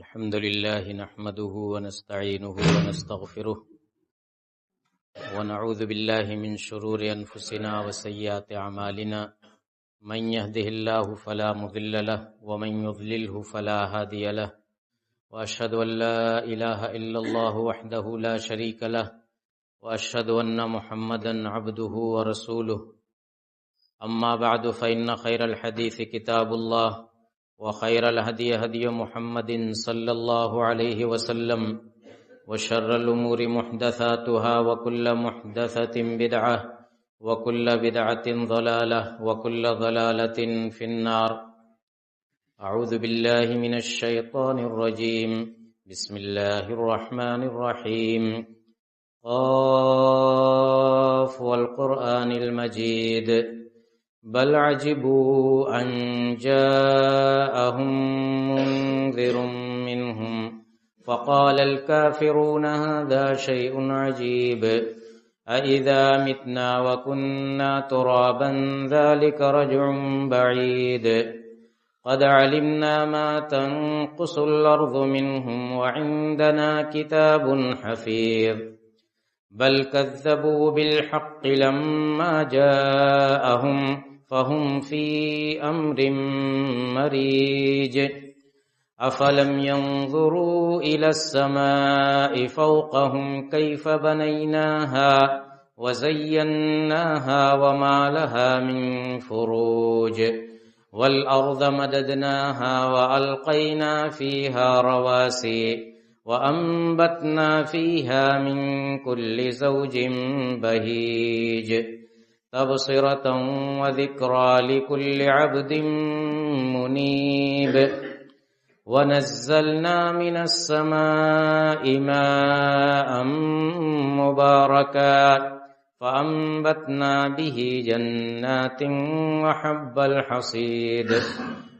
الحمد لله نحمده ونستعينه ونستغفره ونعوذ بالله من شرور أنفسنا وسيئات أعمالنا من يهده الله فلا مضل له ومن يضلله فلا هادي له وأشهد أن لا إله إلا الله وحده لا شريك له وأشهد أن محمدا عبده ورسوله أما بعد فإن خير الحديث كتاب الله وخير الهدي هدي محمد صلى الله عليه وسلم وشر الأمور محدثاتها وكل محدثة بدعة وكل بدعة ضلالة وكل ضلالة في النار. أعوذ بالله من الشيطان الرجيم. بسم الله الرحمن الرحيم. قاف والقرآن المجيد بل عجبوا أن جاءهم منذر منهم فقال الكافرون هذا شيء عجيب أإذا متنا وكنا ترابا ذلك رجع بعيد قد علمنا ما تنقص الأرض منهم وعندنا كتاب حفيظ بل كذبوا بالحق لما جاءهم فهم في أمر مريج أفلم ينظروا إلى السماء فوقهم كيف بنيناها وزيناها وما لها من فروج والأرض مددناها وألقينا فيها رواسي وأنبتنا فيها من كل زوج بهيج تبصرة وذكرى لكل عبد منيب ونزلنا من السماء ماء مباركا فأنبتنا به جنات وحب الحصيد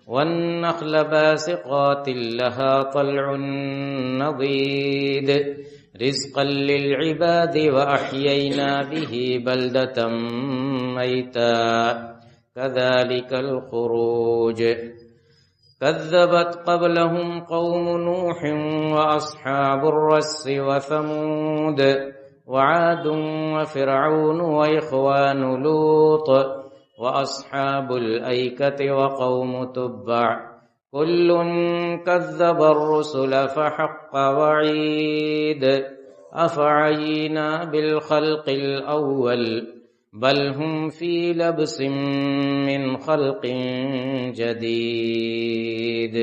والنخل باسقات لها طلع نضيد رزقا للعباد وأحيينا به بلدة ميتا كذلك الخروج كذبت قبلهم قوم نوح وأصحاب الرس وثمود وعاد وفرعون وإخوان لوط وأصحاب الأيكة وقوم تبع كل كذب الرسل فحق وعيد أفعينا بالخلق الأول بل هم في لبس من خلق جديد.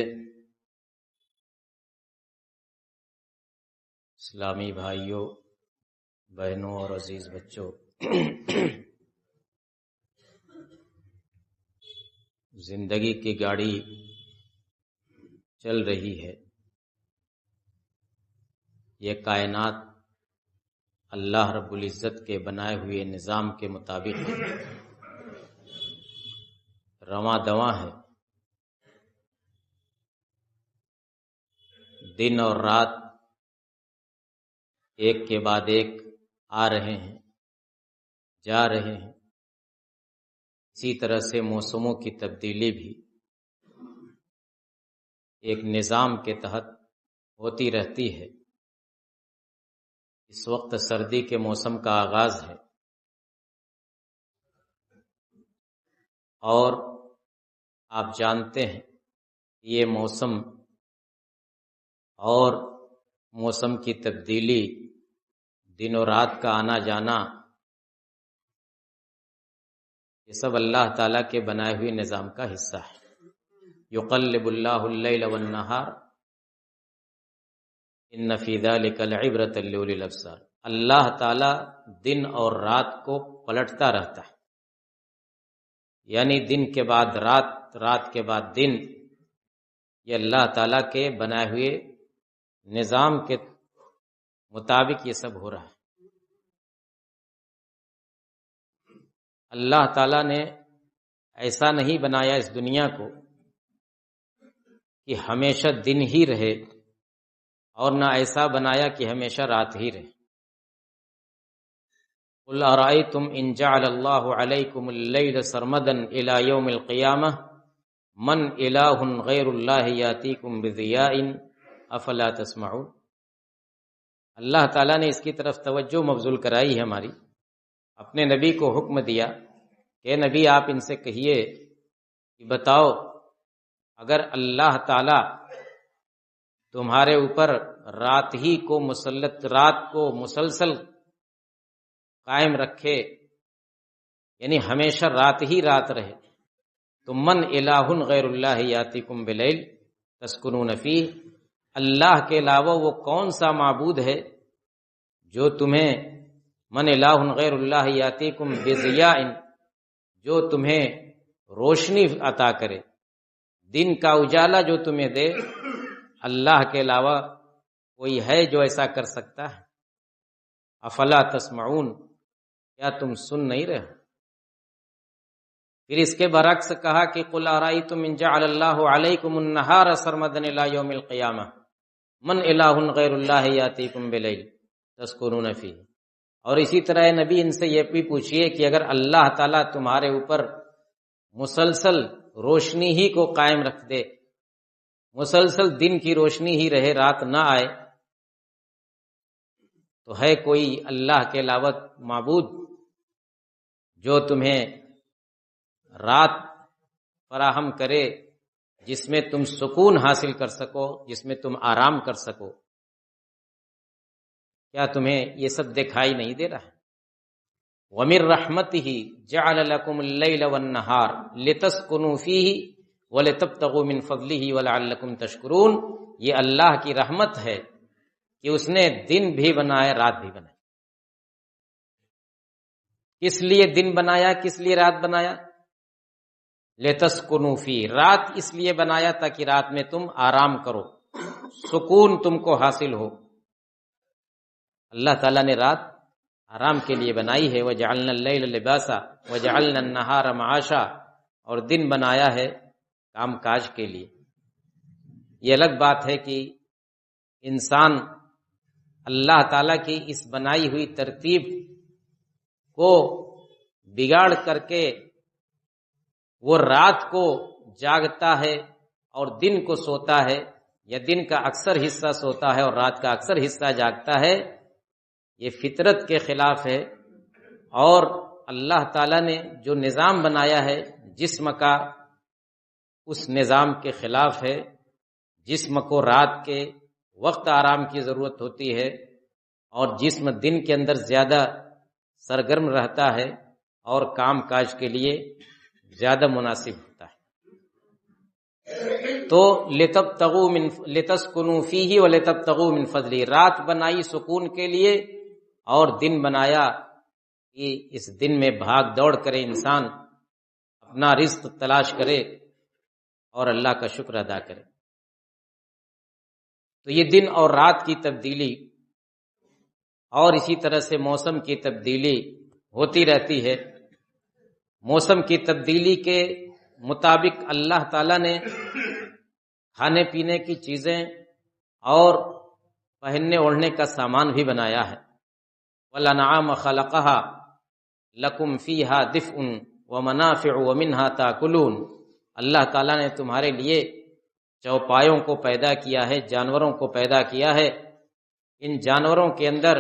اسلامی بھائیوں، بہنوں اور عزیز بچوں، زندگی کی گاڑی چل رہی ہے. یہ کائنات اللہ رب العزت کے بنائے ہوئے نظام کے مطابق رواں دواں ہے. دن اور رات ایک کے بعد ایک آ رہے ہیں، جا رہے ہیں. اسی طرح سے موسموں کی تبدیلی بھی ایک نظام کے تحت ہوتی رہتی ہے. اس وقت سردی کے موسم کا آغاز ہے اور آپ جانتے ہیں یہ موسم اور موسم کی تبدیلی، دن و رات کا آنا جانا، یہ سب اللہ تعالیٰ کے بنائے ہوئے نظام کا حصہ ہے. یقلب اللہ اللیل والنہار ان فی ذلک لعبرۃ لأولی الابصار. اللہ تعالیٰ دن اور رات کو پلٹتا رہتا ہے، یعنی دن کے بعد رات، رات کے بعد دن. یہ اللہ تعالیٰ کے بنائے ہوئے نظام کے مطابق یہ سب ہو رہا ہے. اللہ تعالیٰ نے ایسا نہیں بنایا اس دنیا کو کہ ہمیشہ دن ہی رہے، اور نہ ایسا بنایا کہ ہمیشہ رات ہی رہے. قل ارأیتم ان جعل اللہ علیکم اللیل سرمدا الی یوم القیامہ من الہ غیر اللہ یاتیکم بضیاء افلا تسمعون۔ اللہ تعالیٰ نے اس کی طرف توجہ مبذول کرائی ہے ہماری، اپنے نبی کو حکم دیا کہ نبی آپ ان سے کہیے کہ بتاؤ اگر اللہ تعالیٰ تمہارے اوپر رات کو مسلسل قائم رکھے، یعنی ہمیشہ رات ہی رات رہے، تو من الہ غیر اللہ یاتیکم بلیل تسکنون فیہ، اللہ کے علاوہ وہ کون سا معبود ہے جو تمہیں من الہ غیر اللہ یاتیکم بضیاء، جو تمہیں روشنی عطا کرے، دن کا اجالا جو تمہیں دے، اللہ کے علاوہ کوئی ہے جو ایسا کر سکتا ہے؟ افلا تسمعون، کیا تم سن نہیں رہے؟ پھر اس کے برعکس کہا کہ قل ارأیتم ان جعل اللہ علیکم النہار سرمدا الی یوم القیامہ من الہ غیر اللہ یاتیکم بلیل تسکنون فیہ۔ اور اسی طرح نبی ان سے یہ بھی پوچھئے کہ اگر اللہ تعالیٰ تمہارے اوپر مسلسل روشنی ہی کو قائم رکھ دے، مسلسل دن کی روشنی ہی رہے، رات نہ آئے، تو ہے کوئی اللہ کے علاوہ معبود جو تمہیں رات فراہم کرے جس میں تم سکون حاصل کر سکو، جس میں تم آرام کر سکو؟ کیا تمہیں یہ سب دکھائی نہیں دے رہا ہے؟ وَمِن رَحْمَتِهِ جَعَلَ لَكُمُ اللَّيْلَ وَالنَّهَارَ لِتَسْكُنُوا فِيهِ وَلِتَبْتَغُوا مِن فَضْلِهِ وَلَعَلَّكُمْ تَشْكُرُونَ۔ یہ اللہ کی رحمت ہے کہ اس نے دن بھی بنایا، رات بھی بنائی۔ کس لیے دن بنایا، کس لیے رات بنایا؟ لِتَسْكُنُوا فِيهِ، رات اس لیے بنایا تاکہ رات میں تم آرام کرو، سکون تم کو حاصل ہو۔ اللہ تعالیٰ نے رات آرام کے لیے بنائی ہے، وَجَعَلْنَا اللَّيْلَ لِبَاسًا وَجَعَلْنَا النَّهَارَ مَعَاشًا، اور دن بنایا ہے کام کاج کے لیے۔ یہ الگ بات ہے کہ انسان اللہ تعالیٰ کی اس بنائی ہوئی ترتیب کو بگاڑ کر کے وہ رات کو جاگتا ہے اور دن کو سوتا ہے، یا دن کا اکثر حصہ سوتا ہے اور رات کا اکثر حصہ جاگتا ہے، یہ فطرت کے خلاف ہے، اور اللہ تعالیٰ نے جو نظام بنایا ہے جسم کا، اس نظام کے خلاف ہے۔ جسم کو رات کے وقت آرام کی ضرورت ہوتی ہے، اور جسم دن کے اندر زیادہ سرگرم رہتا ہے اور کام کاج کے لیے زیادہ مناسب ہوتا ہے۔ تو لِتَسْكُنُوا فِيهِ وَلِتَبْتَغُوا مِن فَضْلِهِ، رات بنائی سکون کے لیے اور دن بنایا کہ اس دن میں بھاگ دوڑ کرے انسان، اپنا رزق تلاش کرے اور اللہ کا شکر ادا کرے۔ تو یہ دن اور رات کی تبدیلی اور اسی طرح سے موسم کی تبدیلی ہوتی رہتی ہے۔ موسم کی تبدیلی کے مطابق اللہ تعالیٰ نے کھانے پینے کی چیزیں اور پہننے اوڑھنے کا سامان بھی بنایا ہے۔ وَالْأَنْعَامَ خَلَقَهَا لَكُمْ فِيهَا دِفْءٌ وَمَنَافِعُ وَمِنْهَا تَأْكُلُونَ، اللہ تعالیٰ نے تمہارے لیے چوپایوں کو پیدا کیا ہے، جانوروں کو پیدا کیا ہے، ان جانوروں کے اندر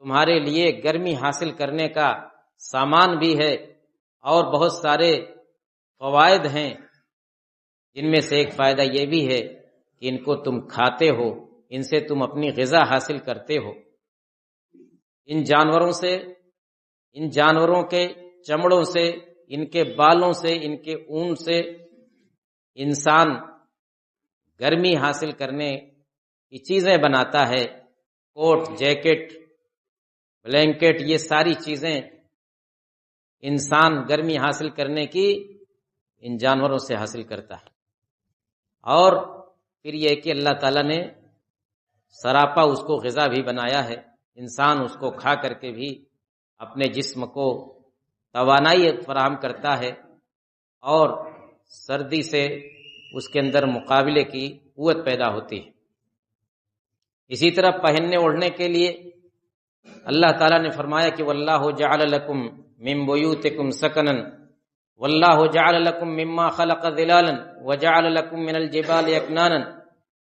تمہارے لیے گرمی حاصل کرنے کا سامان بھی ہے، اور بہت سارے فوائد ہیں، جن میں سے ایک فائدہ یہ بھی ہے کہ ان کو تم کھاتے ہو، ان سے تم اپنی غذا حاصل کرتے ہو۔ ان جانوروں کے چمڑوں سے، ان کے بالوں سے، ان کے اون سے انسان گرمی حاصل کرنے کی چیزیں بناتا ہے، کوٹ، جیکٹ، بلینکٹ، یہ ساری چیزیں انسان گرمی حاصل کرنے کی ان جانوروں سے حاصل کرتا ہے۔ اور پھر یہ کہ اللہ تعالیٰ نے سراپا اس کو غذا بھی بنایا ہے، انسان اس کو کھا کر کے بھی اپنے جسم کو توانائی فراہم کرتا ہے، اور سردی سے اس کے اندر مقابلے کی قوت پیدا ہوتی ہے۔ اسی طرح پہننے اوڑھنے کے لیے اللہ تعالیٰ نے فرمایا کہ وَاللَّهُ جَعَلَ لَكُم مِّن بُيُوتِكُمْ سَكَنًا وَاللَّهُ جَعَلَ لَكُم مِّمَّا خَلَقَ ظِلَالًا وَجَعَلَ لَكُم مِّنَ الْجِبَالِ أَكْنَانًا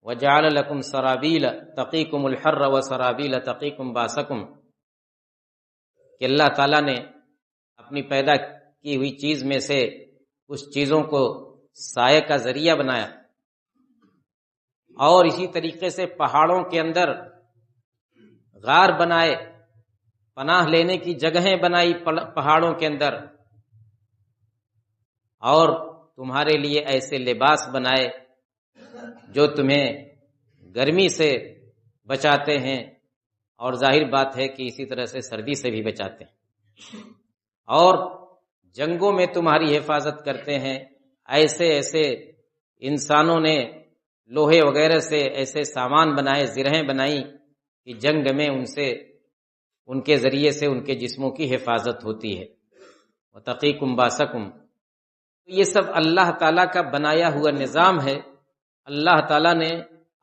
وجعل لکم سرابیل تقیکم الحر وسرابیل تقیکم باسکم، کہ اللہ تعالیٰ نے اپنی پیدا کی ہوئی چیز میں سے کچھ چیزوں کو سائے کا ذریعہ بنایا، اور اسی طریقے سے پہاڑوں کے اندر غار بنائے، پناہ لینے کی جگہیں بنائی پہاڑوں کے اندر، اور تمہارے لیے ایسے لباس بنائے جو تمہیں گرمی سے بچاتے ہیں، اور ظاہر بات ہے کہ اسی طرح سے سردی سے بھی بچاتے ہیں، اور جنگوں میں تمہاری حفاظت کرتے ہیں۔ ایسے ایسے انسانوں نے لوہے وغیرہ سے ایسے سامان بنائے، زرہیں بنائی کہ جنگ میں ان کے ذریعے سے ان کے جسموں کی حفاظت ہوتی ہے۔ وَتَقِيكُمْ بَاسَكُمْ، یہ سب اللہ تعالیٰ کا بنایا ہوا نظام ہے۔ اللہ تعالیٰ نے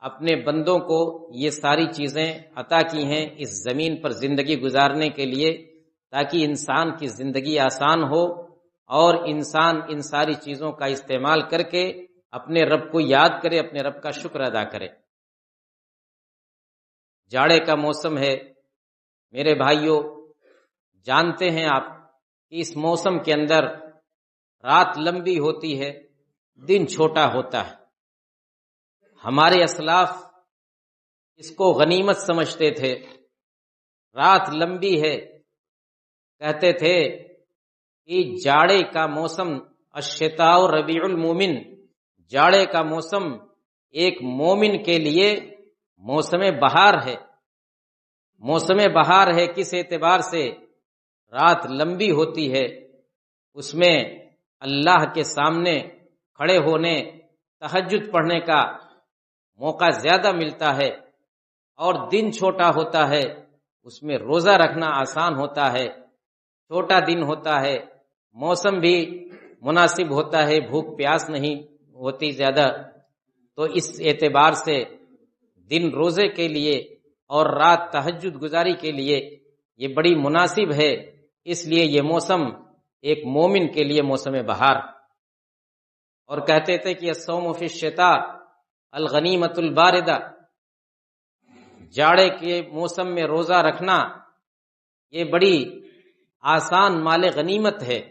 اپنے بندوں کو یہ ساری چیزیں عطا کی ہیں اس زمین پر زندگی گزارنے کے لیے، تاکہ انسان کی زندگی آسان ہو اور انسان ان ساری چیزوں کا استعمال کر کے اپنے رب کو یاد کرے، اپنے رب کا شکر ادا کرے۔ جاڑے کا موسم ہے میرے بھائیوں، جانتے ہیں آپ کہ اس موسم کے اندر رات لمبی ہوتی ہے، دن چھوٹا ہوتا ہے۔ ہمارے اسلاف اس کو غنیمت سمجھتے تھے، رات لمبی ہے، کہتے تھے کہ جاڑے کا موسم الشتاء ربیع المومن، جاڑے کا موسم ایک مومن کے لیے موسم بہار ہے۔ موسم بہار ہے کس اعتبار سے؟ رات لمبی ہوتی ہے، اس میں اللہ کے سامنے کھڑے ہونے، تہجد پڑھنے کا موقع زیادہ ملتا ہے، اور دن چھوٹا ہوتا ہے، اس میں روزہ رکھنا آسان ہوتا ہے، چھوٹا دن ہوتا ہے، موسم بھی مناسب ہوتا ہے، بھوک پیاس نہیں ہوتی زیادہ، تو اس اعتبار سے دن روزے کے لیے اور رات تہجد گزاری کے لیے یہ بڑی مناسب ہے۔ اس لیے یہ موسم ایک مومن کے لیے موسم بہار، اور کہتے تھے کہ الصوم فی الشتاء الغنیمۃ الباردہ، جاڑے کے موسم میں روزہ رکھنا یہ بڑی آسان مال غنیمت ہے،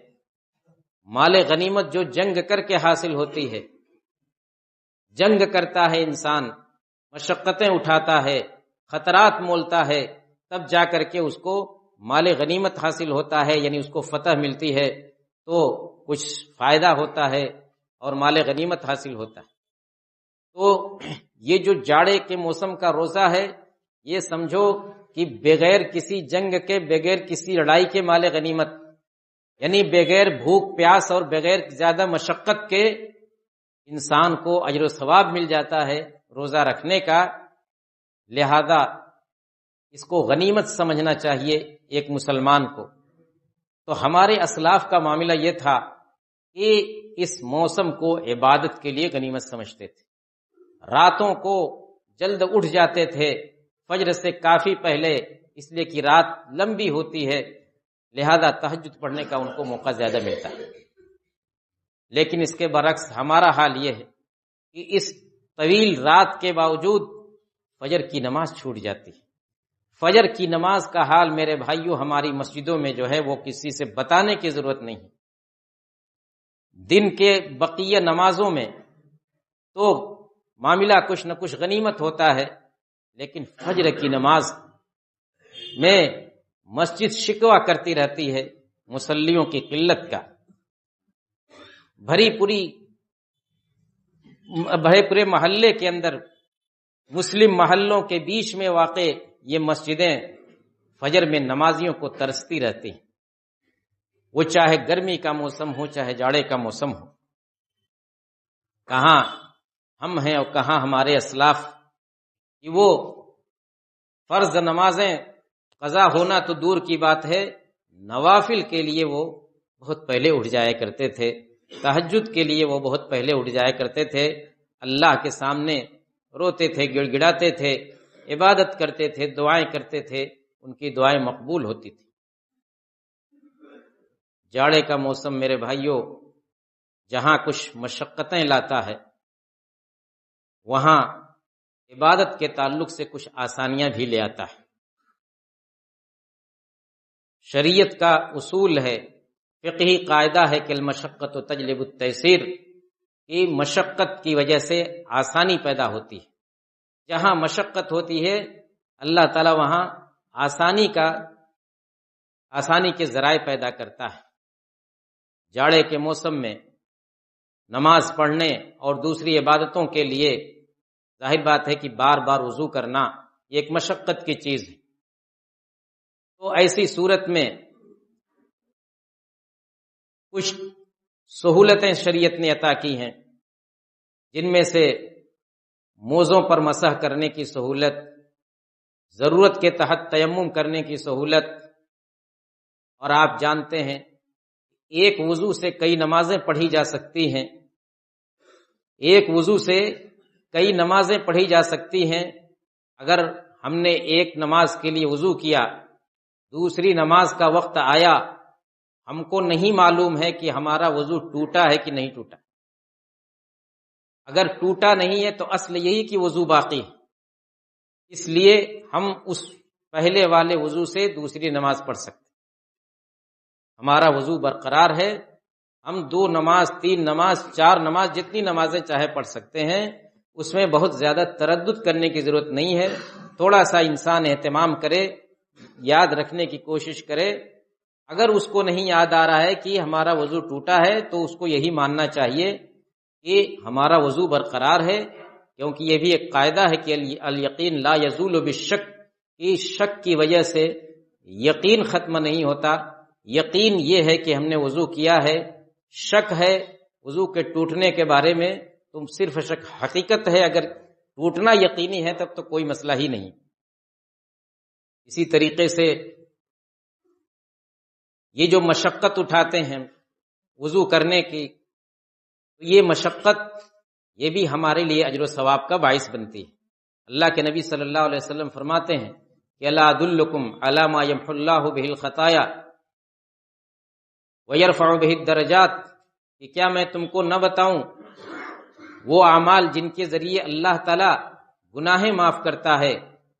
مال غنیمت جو جنگ کر کے حاصل ہوتی ہے۔ جنگ کرتا ہے انسان، مشقتیں اٹھاتا ہے، خطرات مولتا ہے، تب جا کر کے اس کو مال غنیمت حاصل ہوتا ہے، یعنی اس کو فتح ملتی ہے تو کچھ فائدہ ہوتا ہے اور مال غنیمت حاصل ہوتا ہے۔ تو یہ جو جاڑے کے موسم کا روزہ ہے، یہ سمجھو کہ بغیر کسی جنگ کے، بغیر کسی لڑائی کے مال غنیمت، یعنی بغیر بھوک پیاس اور بغیر زیادہ مشقت کے انسان کو اجر و ثواب مل جاتا ہے روزہ رکھنے کا۔ لہذا اس کو غنیمت سمجھنا چاہیے ایک مسلمان کو۔ تو ہمارے اسلاف کا معاملہ یہ تھا کہ اس موسم کو عبادت کے لیے غنیمت سمجھتے تھے، راتوں کو جلد اٹھ جاتے تھے فجر سے کافی پہلے، اس لیے کہ رات لمبی ہوتی ہے، لہذا تہجد پڑھنے کا ان کو موقع زیادہ ملتا ہے۔ لیکن اس کے برعکس ہمارا حال یہ ہے کہ اس طویل رات کے باوجود فجر کی نماز چھوٹ جاتی ہے۔ فجر کی نماز کا حال میرے بھائیوں ہماری مسجدوں میں جو ہے وہ کسی سے بتانے کی ضرورت نہیں۔ دن کے بقیہ نمازوں میں تو معاملہ کچھ نہ کچھ غنیمت ہوتا ہے، لیکن فجر کی نماز میں مسجد شکوہ کرتی رہتی ہے مصلیوں کی قلت کا۔ بھرے پورے محلے کے اندر، مسلم محلوں کے بیچ میں واقع یہ مسجدیں فجر میں نمازیوں کو ترستی رہتی ہیں، وہ چاہے گرمی کا موسم ہو چاہے جاڑے کا موسم ہو۔ کہاں ہم ہیں اور کہاں ہمارے اسلاف کہ وہ فرض نمازیں قضا ہونا تو دور کی بات ہے، نوافل کے لیے وہ بہت پہلے اٹھ جایا کرتے تھے، تہجد کے لیے وہ بہت پہلے اٹھ جایا کرتے تھے، اللہ کے سامنے روتے تھے، گڑ گڑاتے تھے، عبادت کرتے تھے، دعائیں کرتے تھے، ان کی دعائیں مقبول ہوتی تھی۔ جاڑے کا موسم میرے بھائیوں جہاں کچھ مشقتیں لاتا ہے، وہاں عبادت کے تعلق سے کچھ آسانیاں بھی لے آتا ہے۔ شریعت کا اصول ہے، فقہی قاعدہ ہے کہ المشقۃ تجلب التیسیر، کہ مشقت کی وجہ سے آسانی پیدا ہوتی ہے۔ جہاں مشقت ہوتی ہے اللہ تعالیٰ وہاں آسانی کے ذرائع پیدا کرتا ہے۔ جاڑے کے موسم میں نماز پڑھنے اور دوسری عبادتوں کے لیے ظاہر بات ہے کہ بار بار وضو کرنا یہ ایک مشقت کی چیز ہے۔ تو ایسی صورت میں کچھ سہولتیں شریعت نے عطا کی ہیں، جن میں سے موزوں پر مسح کرنے کی سہولت، ضرورت کے تحت تیمم کرنے کی سہولت، اور آپ جانتے ہیں ایک وضو سے کئی نمازیں پڑھی جا سکتی ہیں، ایک وضو سے کئی نمازیں پڑھی جا سکتی ہیں۔ اگر ہم نے ایک نماز کے لیے وضو کیا، دوسری نماز کا وقت آیا، ہم کو نہیں معلوم ہے کہ ہمارا وضو ٹوٹا ہے کہ نہیں ٹوٹا۔ اگر ٹوٹا نہیں ہے تو اصل یہی کہ وضو باقی ہے، اس لیے ہم اس پہلے والے وضو سے دوسری نماز پڑھ سکتے، ہمارا وضو برقرار ہے، ہم 2 نماز 3 نماز 4 نماز جتنی نمازیں چاہے پڑھ سکتے ہیں، اس میں بہت زیادہ تردد کرنے کی ضرورت نہیں ہے۔ تھوڑا سا انسان اہتمام کرے، یاد رکھنے کی کوشش کرے۔ اگر اس کو نہیں یاد آ رہا ہے کہ ہمارا وضو ٹوٹا ہے تو اس کو یہی ماننا چاہیے کہ ہمارا وضو برقرار ہے، کیونکہ یہ بھی ایک قاعدہ ہے کہ الیقین لا یزول بالشک، کہ شک کی وجہ سے یقین ختم نہیں ہوتا۔ یقین یہ ہے کہ ہم نے وضو کیا ہے، شک ہے وضو کے ٹوٹنے کے بارے میں، تم صرف شک، حقیقت ہے اگر ٹوٹنا یقینی ہے تب تو کوئی مسئلہ ہی نہیں۔ اسی طریقے سے یہ جو مشقت اٹھاتے ہیں وضو کرنے کی، یہ مشقت یہ بھی ہمارے لیے اجر و ثواب کا باعث بنتی ہے۔ اللہ کے نبی صلی اللہ علیہ وسلم فرماتے ہیں کہ الا ادلکم علی ما یمحو اللہ بہ الخطایا ویرفع بہ الدرجات، کہ کیا میں تم کو نہ بتاؤں وہ اعمال جن کے ذریعے اللہ تعالی گناہیں معاف کرتا ہے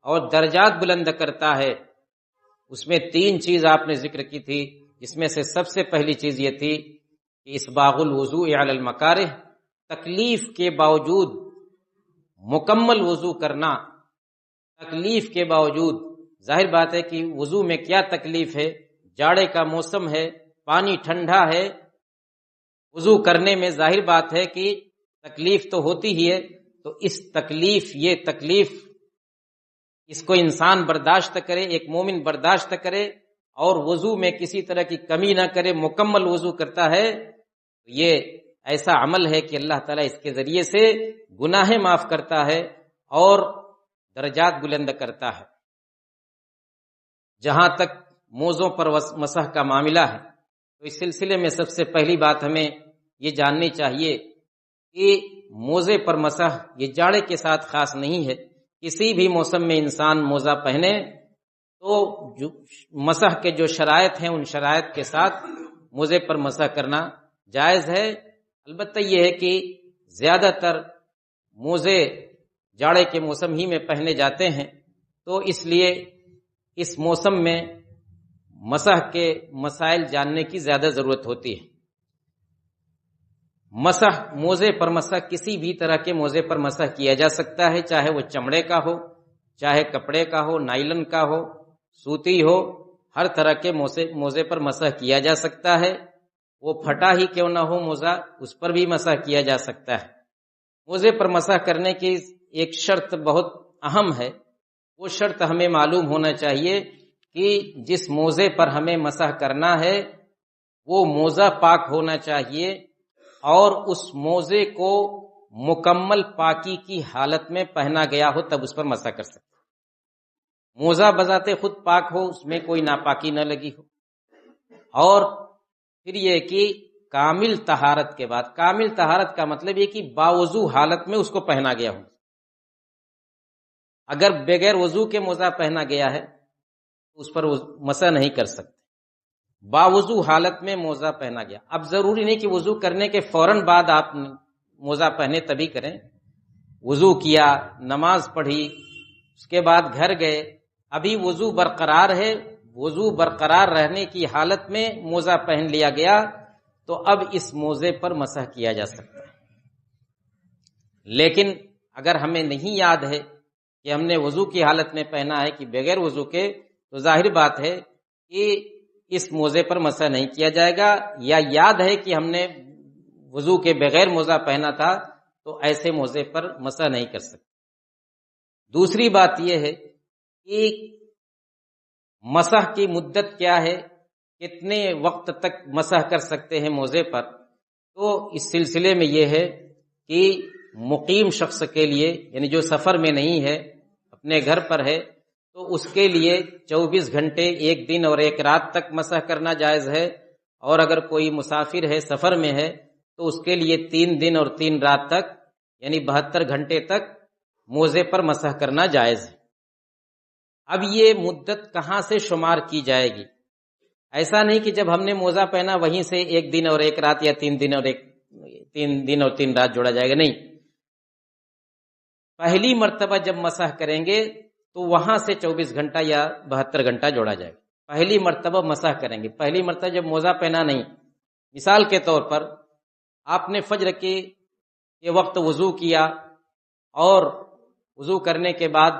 اور درجات بلند کرتا ہے۔ اس میں 3 چیز آپ نے ذکر کی تھی، جس میں سے سب سے پہلی چیز یہ تھی کہ اسباغ الوضوء علی المکارہ، تکلیف کے باوجود مکمل وضو کرنا۔ تکلیف کے باوجود، ظاہر بات ہے کہ وضو میں کیا تکلیف ہے، جاڑے کا موسم ہے، پانی ٹھنڈا ہے، وضو کرنے میں ظاہر بات ہے کہ تکلیف تو ہوتی ہی ہے۔ تو یہ تکلیف اس کو انسان برداشت کرے، ایک مومن برداشت کرے اور وضو میں کسی طرح کی کمی نہ کرے، مکمل وضو کرتا ہے، یہ ایسا عمل ہے کہ اللہ تعالیٰ اس کے ذریعے سے گناہیں معاف کرتا ہے اور درجات بلند کرتا ہے۔ جہاں تک موزوں پر مسح کا معاملہ ہے تو اس سلسلے میں سب سے پہلی بات ہمیں یہ جاننی چاہیے کہ موزے پر مسح یہ جاڑے کے ساتھ خاص نہیں ہے۔ کسی بھی موسم میں انسان موزہ پہنے تو مسح کے جو شرائط ہیں ان شرائط کے ساتھ موزے پر مسح کرنا جائز ہے۔ البتہ یہ ہے کہ زیادہ تر موزے جاڑے کے موسم ہی میں پہنے جاتے ہیں، تو اس لیے اس موسم میں مسح کے مسائل جاننے کی زیادہ ضرورت ہوتی ہے۔ مسح، موزے پر مسح کسی بھی طرح کے موزے پر مسح کیا جا سکتا ہے، چاہے وہ چمڑے کا ہو، چاہے کپڑے کا ہو، نائلن کا ہو، سوتی ہو، ہر طرح کے موزے پر مسح کیا جا سکتا ہے۔ وہ پھٹا ہی کیوں نہ ہو موزہ، اس پر بھی مسح کیا جا سکتا ہے۔ موزے پر مسح کرنے کی ایک شرط بہت اہم ہے، وہ شرط ہمیں معلوم ہونا چاہیے کہ جس موزے پر ہمیں مسح کرنا ہے وہ موزہ پاک ہونا چاہیے اور اس موزے کو مکمل پاکی کی حالت میں پہنا گیا ہو، تب اس پر مسح کر سکتے۔ موزہ بذات خود پاک ہو، اس میں کوئی ناپاکی نہ لگی ہو، اور پھر یہ کہ کامل طہارت کے بعد، کامل طہارت کا مطلب یہ کہ باوضو حالت میں اس کو پہنا گیا ہو۔ اگر بغیر وضو کے موزہ پہنا گیا ہے تو اس پر مسح نہیں کر سکتے، باوضو حالت میں موزہ پہنا گیا۔ اب ضروری نہیں کہ وضو کرنے کے فوراً بعد آپ موزہ پہنے تبھی کریں، وضو کیا، نماز پڑھی، اس کے بعد گھر گئے، ابھی وضو برقرار ہے، وضو برقرار رہنے کی حالت میں موزہ پہن لیا گیا تو اب اس موزے پر مسح کیا جا سکتا ہے۔ لیکن اگر ہمیں نہیں یاد ہے کہ ہم نے وضو کی حالت میں پہنا ہے کہ بغیر وضو کے، تو ظاہر بات ہے کہ اس موزے پر مسح نہیں کیا جائے گا، یا یاد ہے کہ ہم نے وضو کے بغیر موزہ پہنا تھا تو ایسے موزے پر مسح نہیں کر سکتے۔ دوسری بات یہ ہے کہ مسح کی مدت کیا ہے، کتنے وقت تک مسح کر سکتے ہیں موزے پر، تو اس سلسلے میں یہ ہے کہ مقیم شخص کے لیے، یعنی جو سفر میں نہیں ہے، اپنے گھر پر ہے، تو اس کے لیے 24 گھنٹے 1 دن اور 1 رات تک مسح کرنا جائز ہے، اور اگر کوئی مسافر ہے، سفر میں ہے، تو اس کے لیے 3 دن اور 3 رات تک، یعنی 72 گھنٹے تک موزے پر مسح کرنا جائز ہے۔ اب یہ مدت کہاں سے شمار کی جائے گی؟ ایسا نہیں کہ جب ہم نے موزہ پہنا وہیں سے 1 دن اور 1 رات یا 3 دن اور 3 رات جوڑا جائے گا، نہیں۔ پہلی مرتبہ جب مسح کریں گے تو وہاں سے 24 گھنٹہ یا 72 گھنٹہ جوڑا جائے گا۔ پہلی مرتبہ مسح کریں گے، پہلی مرتبہ جب موزہ پہنا نہیں، مثال کے طور پر آپ نے فجر کے وقت وضو کیا اور وضو کرنے کے بعد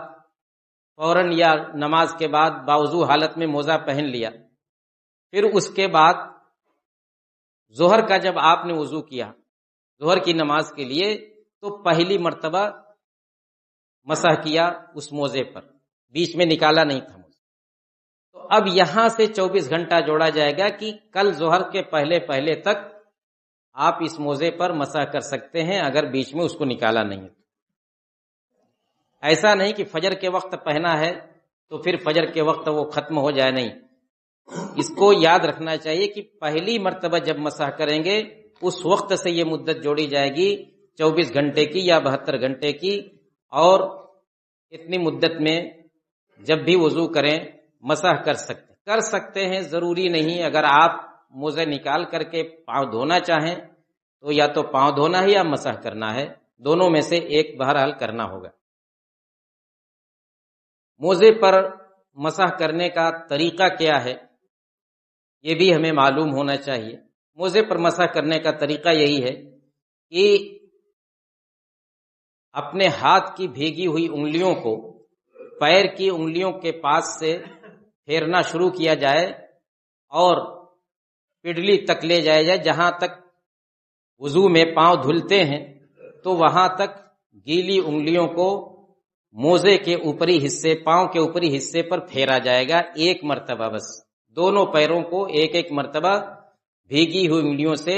فوراً یا نماز کے بعد باوضو حالت میں موزہ پہن لیا، پھر اس کے بعد ظہر کا جب آپ نے وضو کیا ظہر کی نماز کے لیے، تو پہلی مرتبہ مسح کیا اس موزے پر، بیچ میں نکالا نہیں تھا موزہ، تو اب یہاں سے 24 گھنٹہ جوڑا جائے گا کہ کل ظہر کے پہلے تک آپ اس موزے پر مسح کر سکتے ہیں، اگر بیچ میں اس کو نکالا نہیں ہے۔ ایسا نہیں کہ فجر کے وقت پہنا ہے تو پھر فجر کے وقت وہ ختم ہو جائے، نہیں، اس کو یاد رکھنا چاہیے کہ پہلی مرتبہ جب مسح کریں گے اس وقت سے یہ مدت جوڑی جائے گی 24 گھنٹے کی یا 72 گھنٹے کی، اور اتنی مدت میں جب بھی وضو کریں مسح کر سکتے ہیں۔ ضروری نہیں، اگر آپ موزے نکال کر کے پاؤں دھونا چاہیں تو یا تو پاؤں دھونا ہے یا مسح کرنا ہے، دونوں میں سے ایک بہرحال کرنا ہوگا۔ موزے پر مسح کرنے کا طریقہ کیا ہے یہ بھی ہمیں معلوم ہونا چاہیے۔ موزے پر مسح کرنے کا طریقہ یہی ہے کہ اپنے ہاتھ کی بھیگی ہوئی انگلیوں کو پیر کی انگلیوں کے پاس سے پھیرنا شروع کیا جائے اور پڈلی تک لے جایا جائے، جہاں تک وضو میں پاؤں دھلتے ہیں تو وہاں تک گیلی انگلیوں کو موزے کے اوپری حصے، پاؤں کے اوپری حصے پر پھیرا جائے گا، 1 مرتبہ بس، دونوں پیروں کو 1 مرتبہ بھیگی ہوئی انگلیوں سے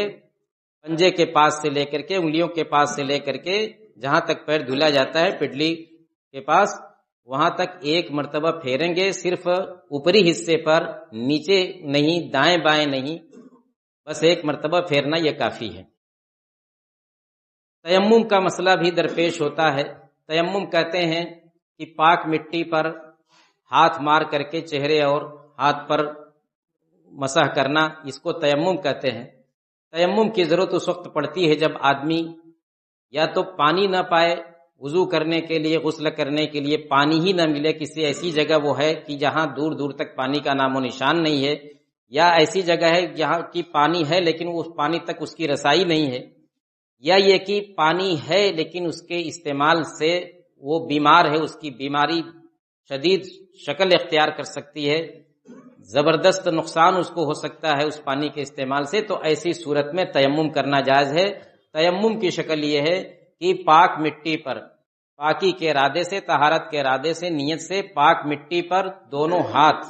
پنجے کے پاس سے لے کر کے، انگلیوں کے پاس سے لے کر کے جہاں تک پیر دھلا جاتا ہے پڈلی کے پاس، وہاں تک 1 مرتبہ پھیریں گے، صرف اوپری حصے پر، نیچے نہیں، دائیں بائیں نہیں، بس 1 مرتبہ پھیرنا یہ کافی ہے۔ تیمم کا مسئلہ بھی درپیش ہوتا ہے۔ تیمم کہتے ہیں کہ پاک مٹی پر ہاتھ مار کر کے چہرے اور ہاتھ پر مسح کرنا، اس کو تیمم کہتے ہیں۔ تیمم کی ضرورت اس وقت پڑتی ہے جب آدمی یا تو پانی نہ پائے، وضو کرنے کے لیے، غسل کرنے کے لیے پانی ہی نہ ملے، کسی ایسی جگہ وہ ہے کہ جہاں دور دور تک پانی کا نام و نشان نہیں ہے، یا ایسی جگہ ہے جہاں کی پانی ہے لیکن اس پانی تک اس کی رسائی نہیں ہے، یا یہ کہ پانی ہے لیکن اس کے استعمال سے وہ بیمار ہے، اس کی بیماری شدید شکل اختیار کر سکتی ہے، زبردست نقصان اس کو ہو سکتا ہے اس پانی کے استعمال سے، تو ایسی صورت میں تیمم کرنا جائز ہے۔ تیمم کی شکل یہ ہے کہ پاک مٹی پر، پاکی کے ارادے سے، طہارت کے ارادے سے، نیت سے پاک مٹی پر دونوں ہاتھ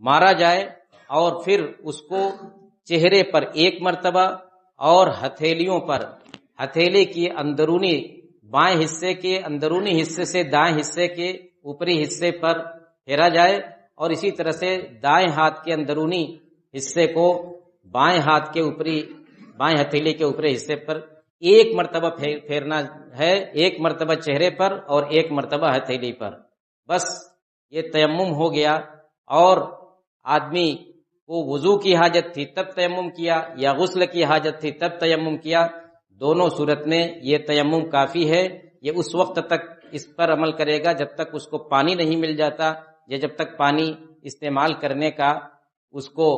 مارا جائے اور پھر اس کو چہرے پر 1 مرتبہ اور ہتھیلیوں پر، ہتھیلی کی اندرونی بائیں حصے کے اندرونی حصے سے دائیں حصے کے اوپری حصے پر پھیرا جائے، اور اسی طرح سے دائیں ہاتھ کے اندرونی حصے کو بائیں ہاتھ کے اوپری، بائیں ہتھیلی کے اوپری حصے پر 1 مرتبہ پھیرنا ہے، 1 مرتبہ چہرے پر اور 1 مرتبہ ہتھیلی پر، بس یہ تیمم ہو گیا۔ اور آدمی کو وضو کی حاجت تھی تب تیمم کیا، یا غسل کی حاجت تھی تب تیمم کیا، دونوں صورت میں یہ تیمم کافی ہے۔ یہ اس وقت تک اس پر عمل کرے گا جب تک اس کو پانی نہیں مل جاتا، یا جب تک پانی استعمال کرنے کا اس کو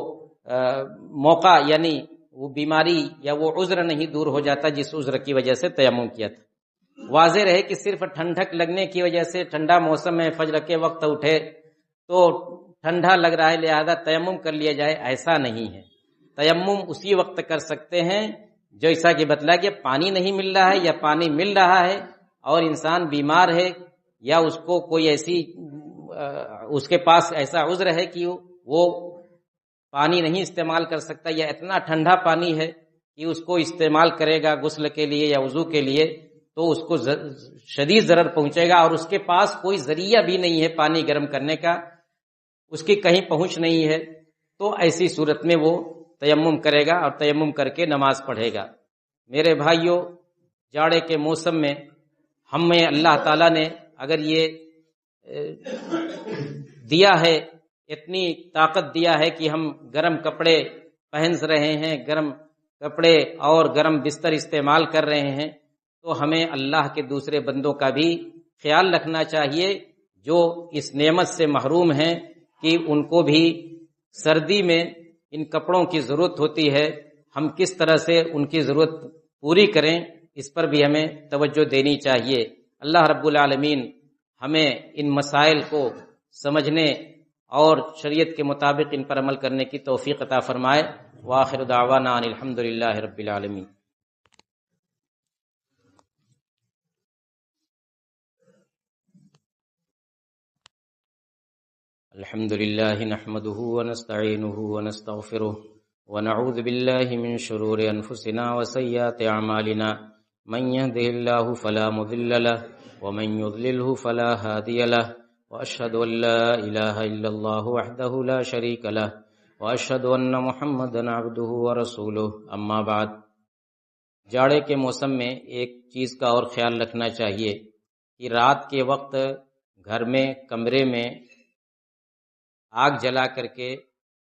موقع، یعنی وہ بیماری یا وہ عذر نہیں دور ہو جاتا جس عذر کی وجہ سے تیمم کیا تھا۔ واضح رہے کہ صرف ٹھنڈک لگنے کی وجہ سے ٹھنڈا موسم میں فجر کے وقت اٹھے تو ٹھنڈا لگ رہا ہے لہذا تیمم کر لیا جائے، ایسا نہیں ہے۔ تیمم اسی وقت کر سکتے ہیں جو ایسا کہ بتلایا کہ پانی نہیں مل رہا ہے یا پانی مل رہا ہے اور انسان بیمار ہے، یا اس کو کوئی ایسی اس کے پاس ایسا عذر ہے کہ وہ پانی نہیں استعمال کر سکتا، یا اتنا ٹھنڈا پانی ہے کہ اس کو استعمال کرے گا غسل کے لیے یا وضو کے لیے تو اس کو شدید ضرر پہنچے گا، اور اس کے پاس کوئی ذریعہ بھی نہیں ہے پانی گرم کرنے کا، اس کی کہیں پہنچ نہیں ہے، تو ایسی صورت میں وہ تیمم کرے گا اور تیمم کر کے نماز پڑھے گا۔ میرے بھائیوں، جاڑے کے موسم میں ہمیں اللہ تعالیٰ نے اگر یہ دیا ہے، اتنی طاقت دیا ہے کہ ہم گرم کپڑے پہن رہے ہیں، گرم کپڑے اور گرم بستر استعمال کر رہے ہیں، تو ہمیں اللہ کے دوسرے بندوں کا بھی خیال رکھنا چاہیے جو اس نعمت سے محروم ہیں کہ ان کو بھی سردی میں ان کپڑوں کی ضرورت ہوتی ہے۔ ہم کس طرح سے ان کی ضرورت پوری کریں، اس پر بھی ہمیں توجہ دینی چاہیے۔ اللہ رب العالمین ہمیں ان مسائل کو سمجھنے اور شریعت کے مطابق ان پر عمل کرنے کی توفیق عطا فرمائے۔ وآخر دعوانا ان الحمدللہ رب العالمین۔ الحمد لله نحمده ونستعينه ونستغفره ونعوذ بالله من شرور أنفسنا وسيئات أعمالنا من يهده الله فلا مضل له ومن يضلله فلا هادي له وأشهد أن لا إله إلا الله وحده لا شريك له وأشهد أن محمدا عبده ورسوله أما بعد۔ جاڑے کے موسم میں ایک چیز کا اور خیال رکھنا چاہیے کہ رات کے وقت گھر میں کمرے میں آگ جلا کر کے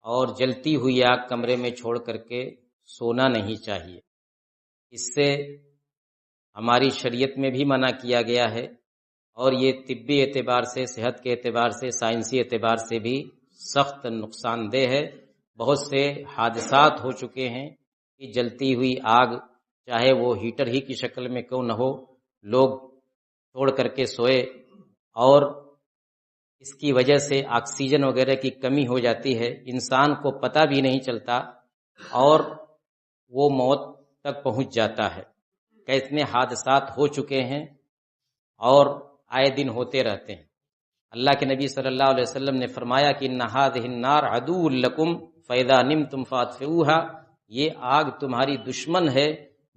اور جلتی ہوئی آگ کمرے میں چھوڑ کر کے سونا نہیں چاہیے۔ اس سے ہماری شریعت میں بھی منع کیا گیا ہے، اور یہ طبی اعتبار سے، صحت کے اعتبار سے، سائنسی اعتبار سے بھی سخت نقصان دہ ہے۔ بہت سے حادثات ہو چکے ہیں کہ جلتی ہوئی آگ، چاہے وہ ہیٹر ہی کی شکل میں کیوں نہ ہو، لوگ چھوڑ کر کے سوئے اور اس کی وجہ سے آکسیجن وغیرہ کی کمی ہو جاتی ہے، انسان کو پتہ بھی نہیں چلتا اور وہ موت تک پہنچ جاتا ہے۔ کتنے حادثات ہو چکے ہیں اور آئے دن ہوتے رہتے ہیں۔ اللہ کے نبی صلی اللہ علیہ وسلم نے فرمایا کہ ان هذه النار عدو لکم فاذا نمتم فاطفئوها، یہ آگ تمہاری دشمن ہے،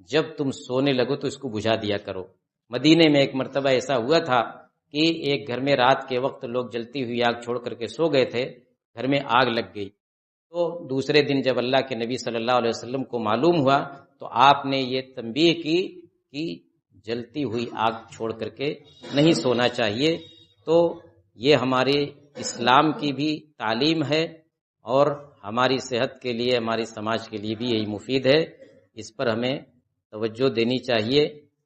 جب تم سونے لگو تو اس کو بجھا دیا کرو۔ مدینے میں ایک مرتبہ ایسا ہوا تھا کہ ایک گھر میں رات کے وقت لوگ جلتی ہوئی آگ چھوڑ کر کے سو گئے تھے، گھر میں آگ لگ گئی۔ تو دوسرے دن جب اللہ کے نبی صلی اللہ علیہ وسلم کو معلوم ہوا تو آپ نے یہ تنبیہ کی کہ جلتی ہوئی آگ چھوڑ کر کے نہیں سونا چاہیے۔ تو یہ ہمارے اسلام کی بھی تعلیم ہے اور ہماری صحت کے لیے، ہماری سماج کے لیے بھی یہی مفید ہے۔ اس پر ہمیں توجہ دینی چاہیے۔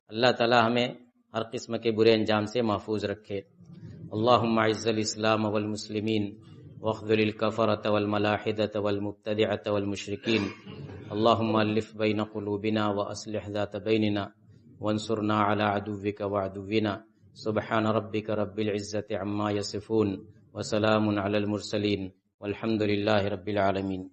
اللہ تعالی ہمیں ہر قسم کے برے انجام سے محفوظ رکھے۔ اللہم اعز الاسلام والمسلمین واخذل الکفرۃ والملاحدۃ والمبتدعۃ والمشرکین، اللہم الف بین قلوبنا واصلح ذات بیننا وانصرنا علی عدوک وعدونا، سبحان ربک رب العزۃ عما یصفون وسلام علی المرسلین والحمد للہ رب العالمین۔